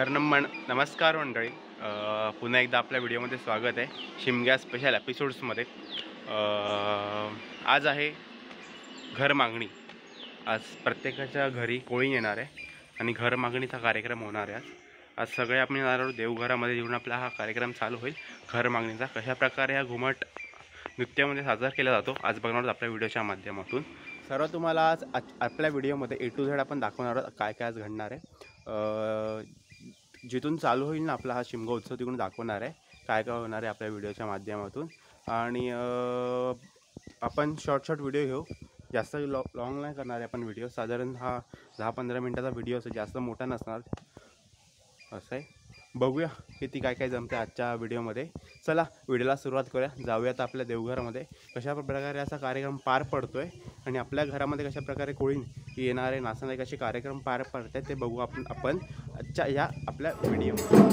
तर नमस्कार मंडळी. पुन्हा एकदा आपल्या व्हिडिओमध्ये स्वागत आहे शिमग्या स्पेशल एपिसोड्समध्ये. आज आहे घर मागणी. आज प्रत्येकाच्या घरी कोळी येणार आहे आणि घर मागणीचा कार्यक्रम होणार आहे. आज सगळे आपण येणार आहोत देवघरामध्ये येऊन आपला हा कार्यक्रम चालू होईल घर मागणीचा. कशाप्रकारे हा घुमट नृत्यामध्ये साजरा केला जातो आज बघणार आहोत आपल्या व्हिडिओच्या माध्यमातून. सर्व तुम्हाला आज आपल्या व्हिडिओमध्ये A to Z आपण दाखवणार आहोत काय काय आज घडणार आहे. जिथून चालू होईल ना आपला हा शिमगा उत्सव तिकडून दाखवणार आहे काय काय होणार आहे आपल्या व्हिडिओच्या माध्यमातून. आणि आपण शॉर्ट व्हिडिओ घेऊ, जास्त लॉंग नाही करणार आहे आपण व्हिडिओ. साधारण हा 10-15 मिनटाचा व्हिडिओ असेल, जास्त मोठा नसणार. असं आहे, बघूया किती काय काय जमतं आजच्या व्हिडिओमध्ये. चला व्हिडिओला सुरुवात करूया. जाऊयात आपल्या देवघरामध्ये कशा प्रकारे असा कार्यक्रम पार पडतो आहे आणि आपल्या घरामध्ये कशा प्रकारे कोळी येणारे नाचणारे कसे कार्यक्रम पार पडत आहेत ते बघू आपण आजच्या या आपल्या व्हिडिओमध्ये.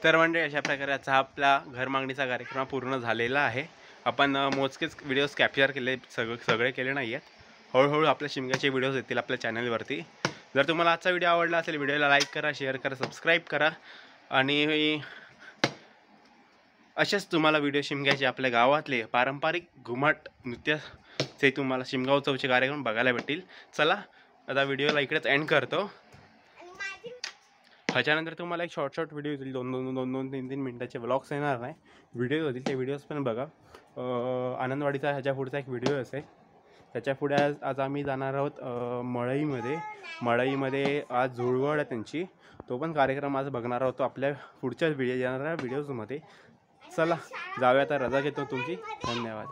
तर म्हणजे अशा प्रकारचा आपला घर मागणीचा कार्यक्रम पूर्ण झालेला आहे. आपण मोजकेच व्हिडिओज कॅप्चर केले, सगळे केले नाही आहेत. हळूहळू आपल्या शिमग्याचे व्हिडिओज येतील आपल्या चॅनलवरती. जर तुम्हाला आजचा व्हिडिओ आवडला असेल व्हिडिओला लाईक करा, शेअर करा, सबस्क्राईब करा. आणि असेच तुम्हाला व्हिडिओ शिमग्याचे आपल्या गावातले पारंपरिक घुमट नृत्याचे तुम्हाला शिमगा उत्सवचे कार्यक्रम बघायला भेटतील. चला आता व्हिडिओला इकडेच एंड करतो. ह्याच्यानंतर तुम्हाला एक शॉर्ट व्हिडिओ येतील, 2-3 मिनटाचे व्लॉग्स येणार नाही, व्हिडिओ होतील. ते व्हिडिओज पण बघा. आनंदवाडीचा ह्याच्या पुढचा एक व्हिडिओ असेल. त्याच्या पुढे आज आम्ही जाणार आहोत मळईमध्ये आज झुळवळ आहे त्यांची, तो पण कार्यक्रम आज बघणार आहोत आपल्या पुढच्या येणाऱ्या व्हिडिओजमध्ये. चला जाऊया, आता रजा घेतो तुमची. धन्यवाद.